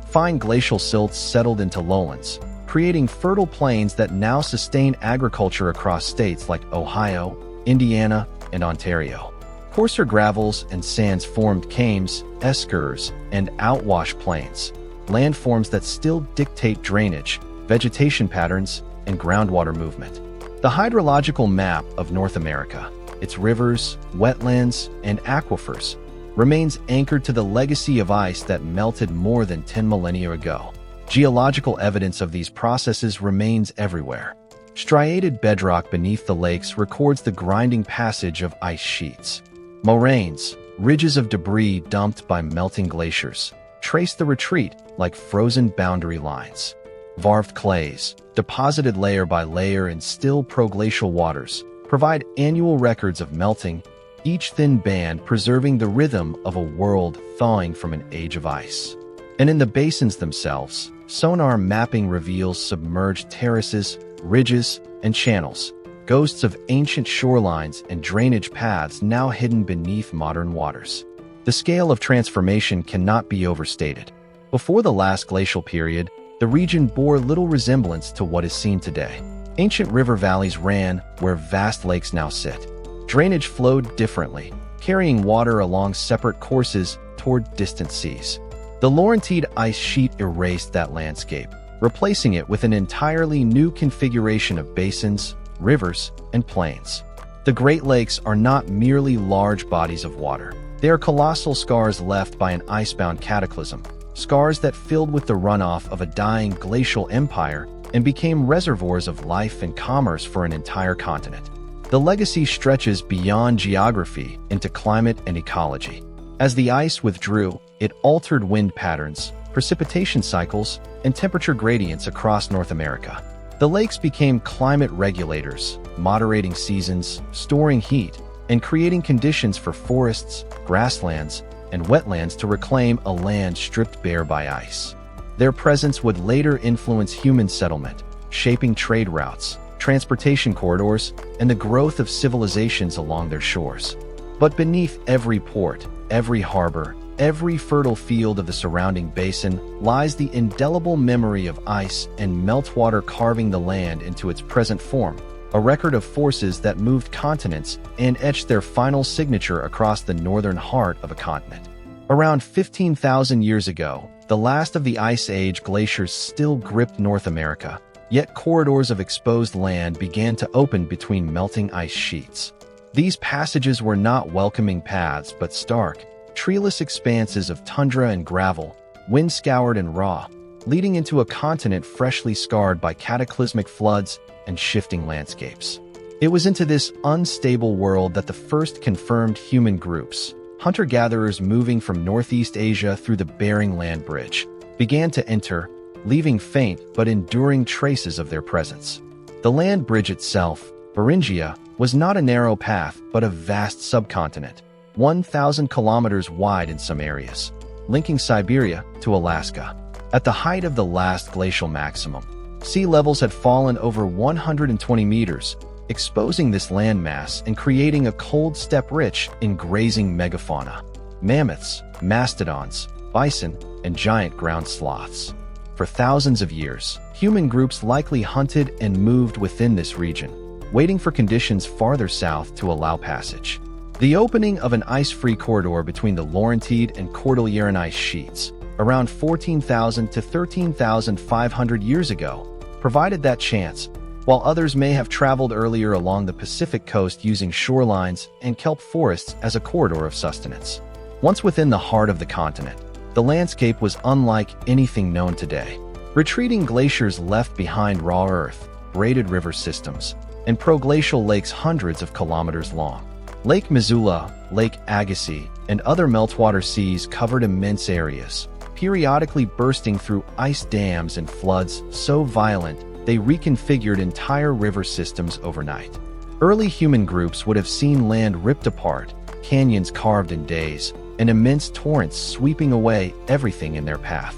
Fine glacial silts settled into lowlands, creating fertile plains that now sustain agriculture across states like Ohio, Indiana, and Ontario. Coarser gravels and sands formed kames, eskers, and outwash plains, landforms that still dictate drainage, vegetation patterns, and groundwater movement. The hydrological map of North America, its rivers, wetlands, and aquifers, remains anchored to the legacy of ice that melted more than 10 millennia ago. Geological evidence of these processes remains everywhere. Striated bedrock beneath the lakes records the grinding passage of ice sheets. Moraines, ridges of debris dumped by melting glaciers, trace the retreat like frozen boundary lines. Varved clays, deposited layer by layer in still proglacial waters, provide annual records of melting, each thin band preserving the rhythm of a world thawing from an age of ice. And in the basins themselves, sonar mapping reveals submerged terraces, ridges, and channels, ghosts of ancient shorelines and drainage paths now hidden beneath modern waters. The scale of transformation cannot be overstated. Before the last glacial period, the region bore little resemblance to what is seen today. Ancient river valleys ran where vast lakes now sit. Drainage flowed differently, carrying water along separate courses toward distant seas. The Laurentide ice sheet erased that landscape, replacing it with an entirely new configuration of basins, rivers, and plains. The Great Lakes are not merely large bodies of water. They are colossal scars left by an icebound cataclysm, scars that filled with the runoff of a dying glacial empire and became reservoirs of life and commerce for an entire continent. The legacy stretches beyond geography into climate and ecology. As the ice withdrew, it altered wind patterns, precipitation cycles, and temperature gradients across North America. The lakes became climate regulators, moderating seasons, storing heat, and creating conditions for forests, grasslands, and wetlands to reclaim a land stripped bare by ice. Their presence would later influence human settlement, shaping trade routes, transportation corridors, and the growth of civilizations along their shores. But beneath every port, every harbor, every fertile field of the surrounding basin lies the indelible memory of ice and meltwater carving the land into its present form, a record of forces that moved continents and etched their final signature across the northern heart of a continent. Around 15,000 years ago, the last of the Ice Age glaciers still gripped North America, yet corridors of exposed land began to open between melting ice sheets. These passages were not welcoming paths but stark, treeless expanses of tundra and gravel, wind-scoured and raw, leading into a continent freshly scarred by cataclysmic floods and shifting landscapes. It was into this unstable world that the first confirmed human groups, hunter-gatherers moving from Northeast Asia through the Bering Land Bridge, began to enter, leaving faint but enduring traces of their presence. The land bridge itself, Beringia, was not a narrow path but a vast subcontinent, 1,000 kilometers wide in some areas, linking Siberia to Alaska. At the height of the last glacial maximum, sea levels had fallen over 120 meters, exposing this landmass and creating a cold steppe rich in grazing megafauna: mammoths, mastodons, bison, and giant ground sloths. For thousands of years, human groups likely hunted and moved within this region, waiting for conditions farther south to allow passage. The opening of an ice-free corridor between the Laurentide and Cordilleran ice sheets, around 14,000 to 13,500 years ago, provided that chance, while others may have traveled earlier along the Pacific coast using shorelines and kelp forests as a corridor of sustenance. Once within the heart of the continent, the landscape was unlike anything known today. Retreating glaciers left behind raw earth, braided river systems, and proglacial lakes hundreds of kilometers long. Lake Missoula, Lake Agassiz, and other meltwater seas covered immense areas, periodically bursting through ice dams and floods so violent they reconfigured entire river systems overnight. Early human groups would have seen land ripped apart, canyons carved in days, and immense torrents sweeping away everything in their path.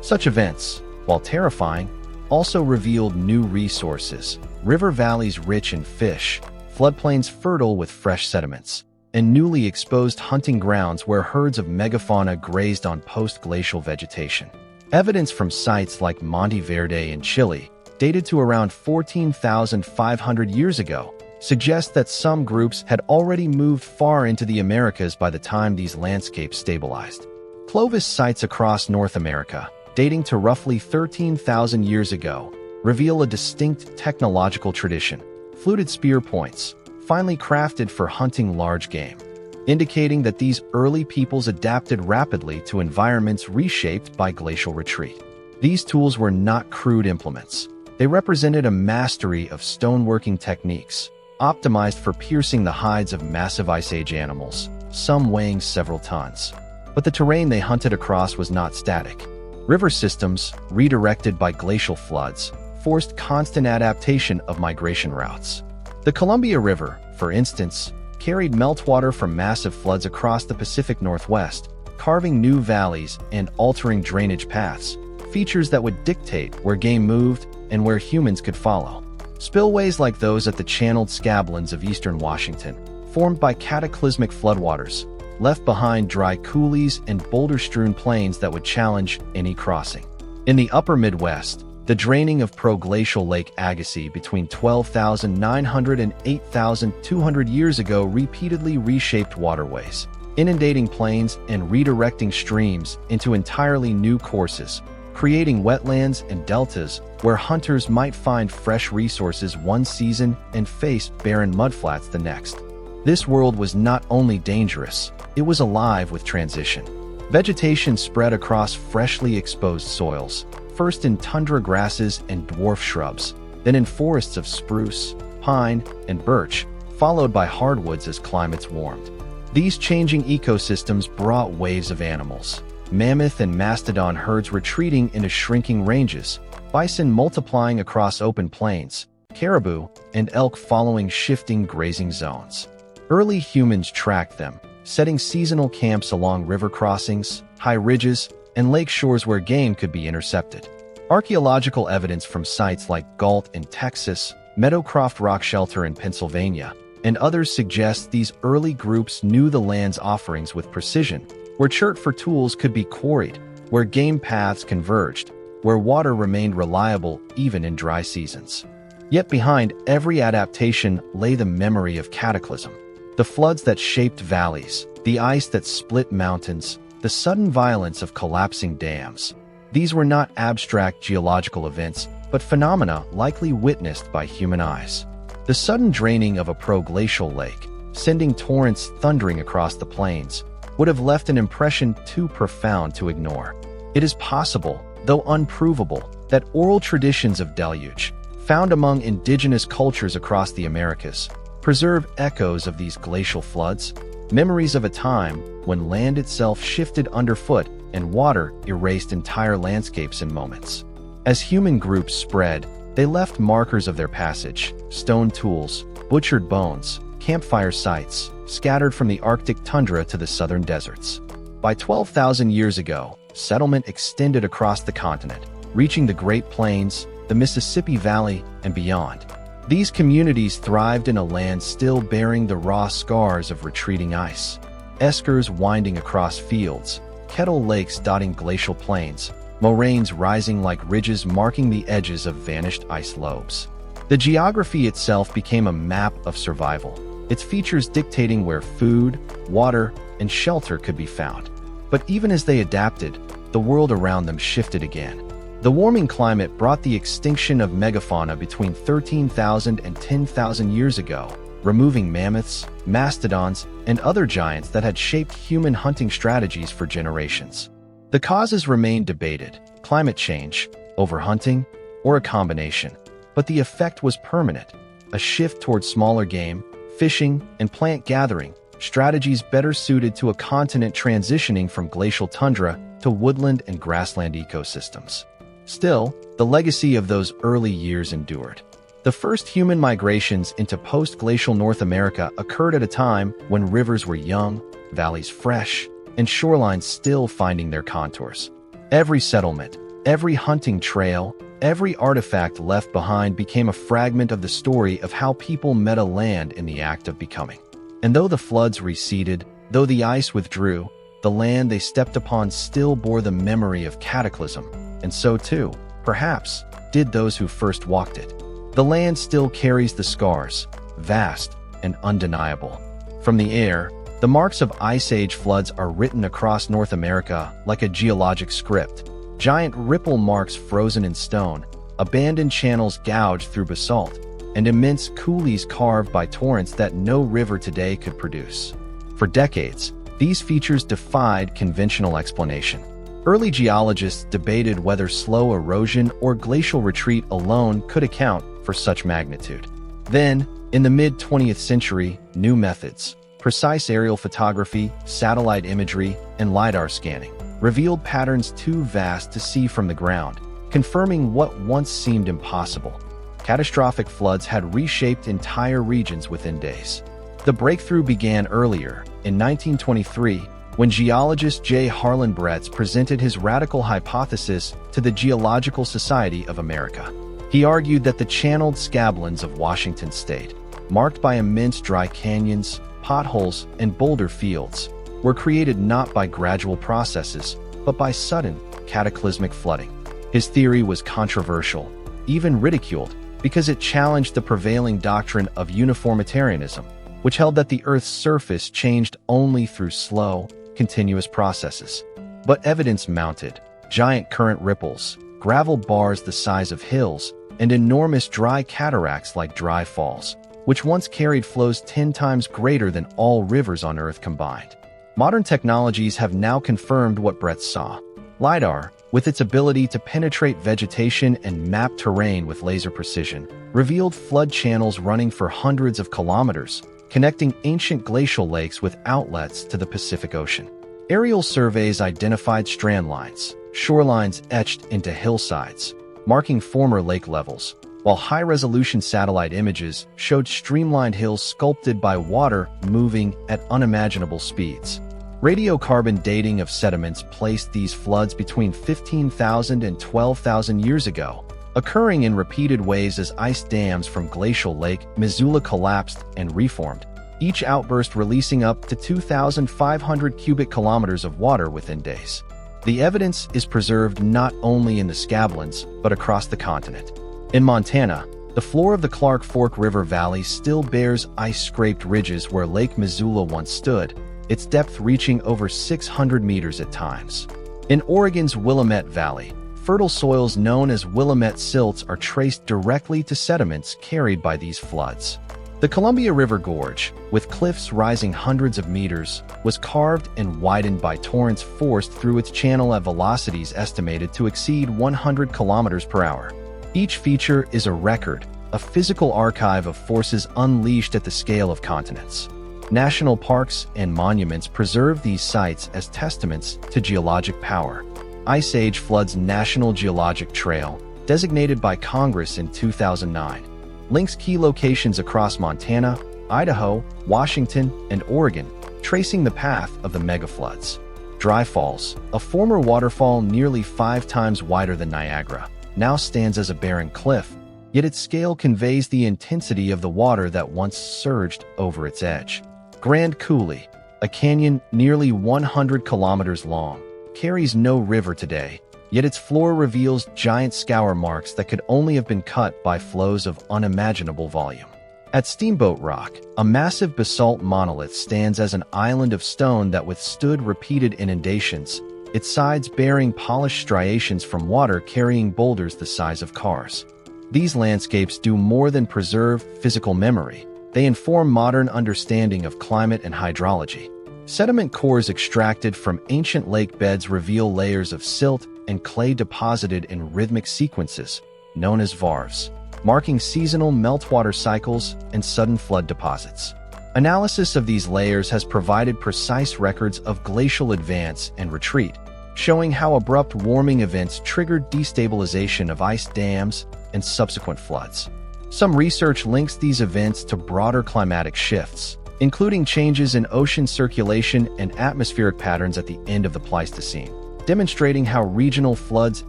Such events, while terrifying, also revealed new resources: river valleys rich in fish, floodplains fertile with fresh sediments, and newly exposed hunting grounds where herds of megafauna grazed on post-glacial vegetation. Evidence from sites like Monte Verde in Chile, dated to around 14,500 years ago, suggests that some groups had already moved far into the Americas by the time these landscapes stabilized. Clovis sites across North America, dating to roughly 13,000 years ago, reveal a distinct technological tradition: fluted spear points, finely crafted for hunting large game, indicating that these early peoples adapted rapidly to environments reshaped by glacial retreat. These tools were not crude implements. They represented a mastery of stoneworking techniques, optimized for piercing the hides of massive Ice Age animals, some weighing several tons. But the terrain they hunted across was not static. River systems, redirected by glacial floods, forced constant adaptation of migration routes. The Columbia River, for instance, carried meltwater from massive floods across the Pacific Northwest, carving new valleys and altering drainage paths, features that would dictate where game moved and where humans could follow. Spillways like those at the Channeled Scablands of eastern Washington, formed by cataclysmic floodwaters, left behind dry coulees and boulder-strewn plains that would challenge any crossing. In the upper Midwest, the draining of proglacial Lake Agassiz between 12,900 and 8,200 years ago repeatedly reshaped waterways, inundating plains and redirecting streams into entirely new courses, creating wetlands and deltas where hunters might find fresh resources one season and face barren mudflats the next. This world was not only dangerous, it was alive with transition. Vegetation spread across freshly exposed soils, first in tundra grasses and dwarf shrubs, then in forests of spruce, pine, and birch, followed by hardwoods as climates warmed. These changing ecosystems brought waves of animals. Mammoth and mastodon herds retreating into shrinking ranges, bison multiplying across open plains, caribou and elk following shifting grazing zones. Early humans tracked them, setting seasonal camps along river crossings, high ridges, and lake shores where game could be intercepted. Archaeological evidence from sites like Galt in Texas, Meadowcroft Rock Shelter in Pennsylvania, and others suggests these early groups knew the land's offerings with precision, where chert for tools could be quarried, where game paths converged, where water remained reliable even in dry seasons. Yet behind every adaptation lay the memory of Cataclysm. The floods that shaped valleys, the ice that split mountains, the sudden violence of collapsing dams. These were not abstract geological events, but phenomena likely witnessed by human eyes. The sudden draining of a proglacial lake, sending torrents thundering across the plains, would have left an impression too profound to ignore. It is possible, though unprovable, that oral traditions of deluge, found among indigenous cultures across the Americas, preserve echoes of these glacial floods, memories of a time when land itself shifted underfoot and water erased entire landscapes in moments. As human groups spread, they left markers of their passage: stone tools, butchered bones, campfire sites, scattered from the Arctic tundra to the southern deserts. By 12,000 years ago, settlement extended across the continent, reaching the Great Plains, the Mississippi Valley, and beyond. These communities thrived in a land still bearing the raw scars of retreating ice. Eskers winding across fields, kettle lakes dotting glacial plains, moraines rising like ridges marking the edges of vanished ice lobes. The geography itself became a map of survival, its features dictating where food, water, and shelter could be found. But even as they adapted, the world around them shifted again. The warming climate brought the extinction of megafauna between 13,000 and 10,000 years ago, removing mammoths, mastodons, and other giants that had shaped human hunting strategies for generations. The causes remain debated: climate change, overhunting, or a combination. But the effect was permanent: a shift towards smaller game, fishing, and plant gathering, strategies better suited to a continent transitioning from glacial tundra to woodland and grassland ecosystems. Still, the legacy of those early years endured. The first human migrations into post-glacial North America occurred at a time when rivers were young, valleys fresh, and shorelines still finding their contours. Every settlement, every hunting trail, every artifact left behind became a fragment of the story of how people met a land in the act of becoming. And though the floods receded, though the ice withdrew, the land they stepped upon still bore the memory of Cataclysm, and so too, perhaps, did those who first walked it. The land still carries the scars, vast and undeniable. From the air, the marks of Ice Age floods are written across North America like a geologic script. Giant ripple marks frozen in stone, abandoned channels gouged through basalt, and immense coulees carved by torrents that no river today could produce. For decades, these features defied conventional explanation. Early geologists debated whether slow erosion or glacial retreat alone could account for such magnitude. Then, in the mid-20th century, new methods, precise aerial photography, satellite imagery, and LiDAR scanning, revealed patterns too vast to see from the ground, confirming what once seemed impossible. Catastrophic floods had reshaped entire regions within days. The breakthrough began earlier, in 1923, when geologist J. Harlan Bretz presented his radical hypothesis to the Geological Society of America. He argued that the Channeled Scablands of Washington state, marked by immense dry canyons, potholes, and boulder fields, were created not by gradual processes, but by sudden, cataclysmic flooding. His theory was controversial, even ridiculed, because it challenged the prevailing doctrine of uniformitarianism, which held that the Earth's surface changed only through slow, continuous processes. But evidence mounted: giant current ripples, gravel bars the size of hills, and enormous dry cataracts like dry falls, which once carried flows 10 times greater than all rivers on Earth combined. Modern technologies have now confirmed what Bretz saw. LiDAR, with its ability to penetrate vegetation and map terrain with laser precision, revealed flood channels running for hundreds of kilometers, connecting ancient glacial lakes with outlets to the Pacific Ocean. Aerial surveys identified strand lines, shorelines etched into hillsides, marking former lake levels, while high-resolution satellite images showed streamlined hills sculpted by water moving at unimaginable speeds. Radiocarbon dating of sediments placed these floods between 15,000 and 12,000 years ago, occurring in repeated waves as ice dams from glacial Lake Missoula collapsed and reformed, each outburst releasing up to 2,500 cubic kilometers of water within days. The evidence is preserved not only in the Scablins, but across the continent. In Montana, the floor of the Clark Fork River Valley still bears ice-scraped ridges where Lake Missoula once stood, its depth reaching over 600 meters at times. In Oregon's Willamette Valley, fertile soils known as Willamette silts are traced directly to sediments carried by these floods. The Columbia River Gorge, with cliffs rising hundreds of meters, was carved and widened by torrents forced through its channel at velocities estimated to exceed 100 kilometers per hour. Each feature is a record, a physical archive of forces unleashed at the scale of continents. National parks and monuments preserve these sites as testaments to geologic power. Ice Age Floods National Geologic Trail, designated by Congress in 2009, links key locations across Montana, Idaho, Washington, and Oregon, tracing the path of the megafloods. Dry Falls, a former waterfall nearly 5 times wider than Niagara, now stands as a barren cliff, yet its scale conveys the intensity of the water that once surged over its edge. Grand Coulee, a canyon nearly 100 kilometers long, carries no river today, yet its floor reveals giant scour marks that could only have been cut by flows of unimaginable volume. At Steamboat Rock, a massive basalt monolith stands as an island of stone that withstood repeated inundations, its sides bearing polished striations from water carrying boulders the size of cars. These landscapes do more than preserve physical memory. They inform modern understanding of climate and hydrology. Sediment cores extracted from ancient lake beds reveal layers of silt and clay deposited in rhythmic sequences, known as varves, marking seasonal meltwater cycles and sudden flood deposits. Analysis of these layers has provided precise records of glacial advance and retreat, showing how abrupt warming events triggered destabilization of ice dams and subsequent floods. Some research links these events to broader climatic shifts, including changes in ocean circulation and atmospheric patterns at the end of the Pleistocene, demonstrating how regional floods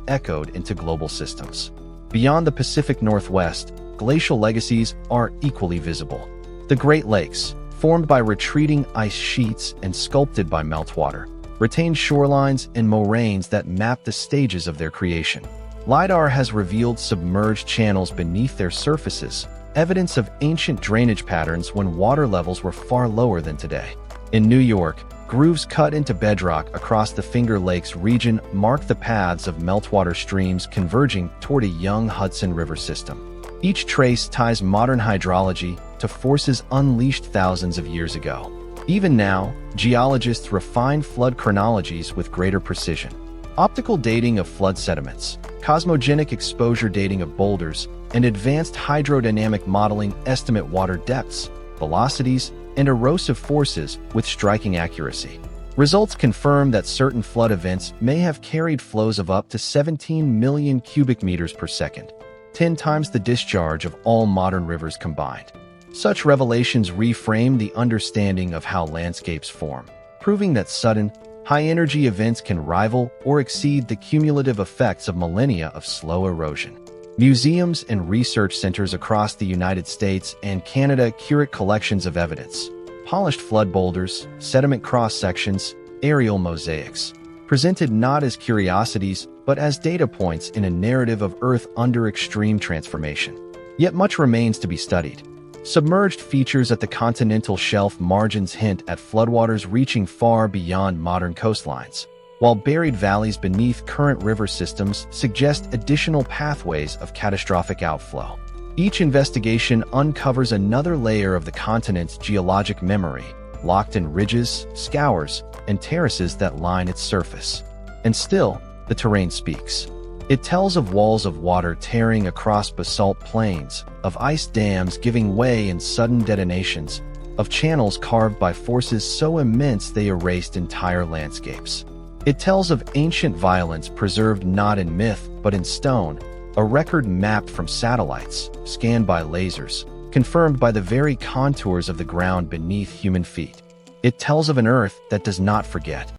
echoed into global systems. Beyond the Pacific Northwest, glacial legacies are equally visible. The Great Lakes, formed by retreating ice sheets and sculpted by meltwater, retain shorelines and moraines that map the stages of their creation. LiDAR has revealed submerged channels beneath their surfaces, evidence of ancient drainage patterns when water levels were far lower than today. In New York, grooves cut into bedrock across the Finger Lakes region mark the paths of meltwater streams converging toward a young Hudson River system. Each trace ties modern hydrology to forces unleashed thousands of years ago. Even now, geologists refine flood chronologies with greater precision. Optical dating of flood sediments, cosmogenic exposure dating of boulders, and advanced hydrodynamic modeling estimate water depths, velocities, and erosive forces with striking accuracy. Results confirm that certain flood events may have carried flows of up to 17 million cubic meters per second, 10 times the discharge of all modern rivers combined. Such revelations reframe the understanding of how landscapes form, proving that sudden, high-energy events can rival or exceed the cumulative effects of millennia of slow erosion. Museums and research centers across the United States and Canada curate collections of evidence, polished flood boulders, sediment cross-sections, aerial mosaics, presented not as curiosities but as data points in a narrative of Earth under extreme transformation. Yet much remains to be studied. Submerged features at the continental shelf margins hint at floodwaters reaching far beyond modern coastlines, while buried valleys beneath current river systems suggest additional pathways of catastrophic outflow. Each investigation uncovers another layer of the continent's geologic memory, locked in ridges, scours, and terraces that line its surface. And still, The terrain speaks. It tells of walls of water tearing across basalt plains, of ice dams giving way in sudden detonations, of channels carved by forces so immense they erased entire landscapes. It tells of ancient violence preserved not in myth but in stone, a record mapped from satellites, scanned by lasers, confirmed by the very contours of the ground beneath human feet. It tells of an Earth that does not forget.